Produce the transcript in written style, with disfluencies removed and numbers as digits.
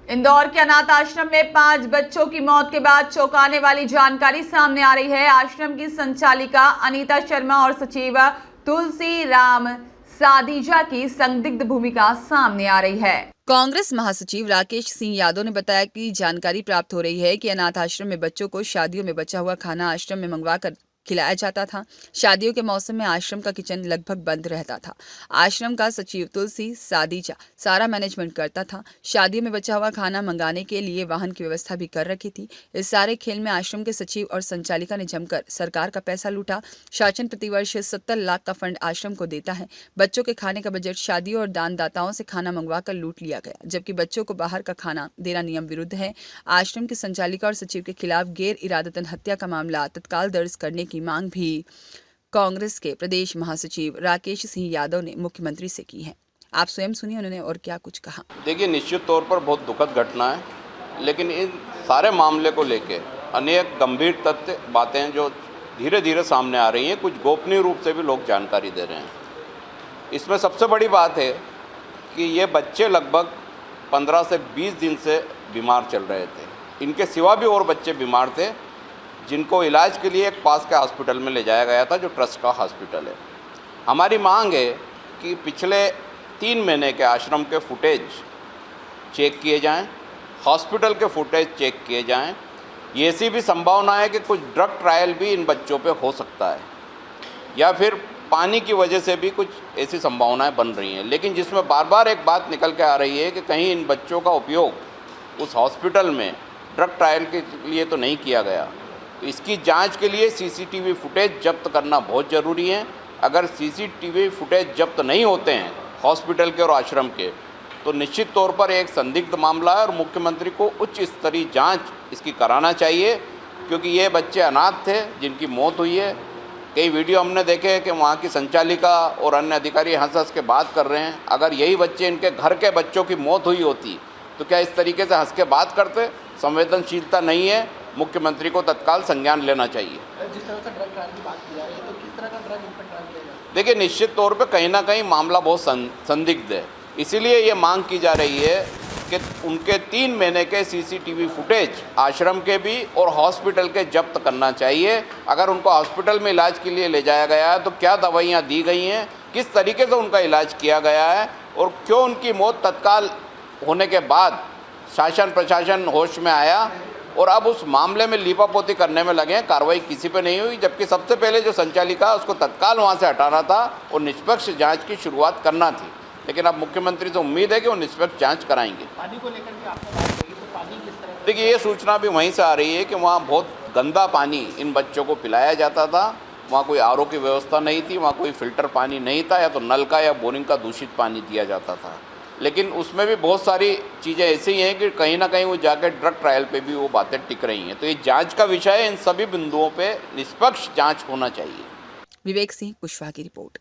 इंदौर के अनाथ आश्रम में 5 बच्चों की मौत के बाद चौंकाने वाली जानकारी सामने आ रही है। आश्रम की संचालिका अनीता शर्मा और सचिव तुलसी राम सादीजा की संदिग्ध भूमिका सामने आ रही है। कांग्रेस महासचिव राकेश सिंह यादव ने बताया कि जानकारी प्राप्त हो रही है कि अनाथ आश्रम में बच्चों को शादियों में बचा हुआ खाना आश्रम में मंगवाकर खिलाया जाता था। शादियों के मौसम में आश्रम का किचन लगभग बंद रहता था। आश्रम का सचिव तुलसी सादीजा सारा मैनेजमेंट करता था। शादियों में बचा हुआ खाना मंगाने के लिए वाहन की व्यवस्था भी कर रखी थी। इस सारे खेल में आश्रम के सचिव और संचालिका ने जमकर सरकार का पैसा लूटा। शासन प्रतिवर्ष 70 लाख का फंड आश्रम को देता है। बच्चों के खाने का बजट शादियों और दानदाताओं से खाना मंगवाकर लूट लिया गया, जबकि बच्चों को बाहर का खाना देना नियम विरुद्ध है। आश्रम की संचालिका और सचिव के खिलाफ गैर इरादतन हत्या का मामला तत्काल दर्ज करने की मांग भी कांग्रेस के प्रदेश महासचिव राकेश सिंह यादव ने मुख्यमंत्री से की है। आप स्वयं सुनिए उन्होंने और क्या कुछ कहा। देखिए, निश्चित तौर पर बहुत दुखद घटना है, लेकिन इन सारे मामले को लेकर अनेक गंभीर तथ्य बातें जो धीरे धीरे सामने आ रही हैं, कुछ गोपनीय रूप से भी लोग जानकारी दे रहे हैं। इसमें सबसे बड़ी बात है कि ये बच्चे लगभग 15 से 20 दिन से बीमार चल रहे थे। इनके सिवा भी और बच्चे बीमार थे, जिनको इलाज के लिए एक पास के हॉस्पिटल में ले जाया गया था, जो ट्रस्ट का हॉस्पिटल है। हमारी मांग है कि पिछले 3 महीने के आश्रम के फुटेज चेक किए जाएं, हॉस्पिटल के फुटेज चेक किए जाएं। ये ऐसी भी संभावना है कि कुछ ड्रग ट्रायल भी इन बच्चों पे हो सकता है, या फिर पानी की वजह से भी कुछ ऐसी संभावनाएं बन रही हैं। लेकिन जिसमें बार बार एक बात निकल के आ रही है कि कहीं इन बच्चों का उपयोग उस हॉस्पिटल में ड्रग ट्रायल के लिए तो नहीं किया गया। तो इसकी जांच के लिए सीसीटीवी फुटेज जब्त करना बहुत ज़रूरी है। अगर सीसीटीवी फुटेज जब्त नहीं होते हैं हॉस्पिटल के और आश्रम के, तो निश्चित तौर पर एक संदिग्ध मामला है और मुख्यमंत्री को उच्च स्तरीय जांच इसकी कराना चाहिए, क्योंकि ये बच्चे अनाथ थे जिनकी मौत हुई है। कई वीडियो हमने देखे हैं कि वहाँ की संचालिका और अन्य अधिकारी हंस हंस के बात कर रहे हैं। अगर यही बच्चे इनके घर के बच्चों की मौत हुई होती तो क्या इस तरीके से हंस के बात करते? संवेदनशीलता नहीं है। मुख्यमंत्री को तत्काल संज्ञान लेना चाहिए। जिस तरह से ड्रग ट्रायल की बात की जा रही है, तो किस तरह का ड्रग इन पर ट्रायल किया जाए? देखिए, निश्चित तौर पे कहीं ना कहीं मामला बहुत संदिग्ध है। इसीलिए ये मांग की जा रही है कि उनके 3 महीने के सीसीटीवी फुटेज आश्रम के भी और हॉस्पिटल के जब्त करना चाहिए। अगर उनको हॉस्पिटल में इलाज के लिए ले जाया गया है तो क्या दवाइयाँ दी गई हैं, किस तरीके से उनका इलाज किया गया है, और क्यों उनकी मौत तत्काल होने के बाद शासन प्रशासन होश में आया और अब उस मामले में लीपापोती करने में लगे हैं। कार्रवाई किसी पे नहीं हुई, जबकि सबसे पहले जो संचालिका उसको तत्काल वहाँ से हटाना था और निष्पक्ष जांच की शुरुआत करना थी। लेकिन अब मुख्यमंत्री से उम्मीद है कि वो निष्पक्ष जांच कराएंगे। पानी को लेकर के आपने बात कही, तो पानी किस तरह? देखिए, ये सूचना भी वहीं से आ रही है कि वहाँ बहुत गंदा पानी इन बच्चों को पिलाया जाता था। वहाँ कोई आरओ की व्यवस्था नहीं थी, वहाँ कोई फिल्टर पानी नहीं था, या तो नल का या बोरिंग का दूषित पानी दिया जाता था। लेकिन उसमें भी बहुत सारी चीज़ें ऐसी ही हैं कि कहीं ना कहीं वो जाकर ड्रग ट्रायल पे भी वो बातें टिक रही हैं। तो ये जांच का विषय है। इन सभी बिंदुओं पे निष्पक्ष जांच होना चाहिए। विवेक सिंह कुशवाहा की रिपोर्ट।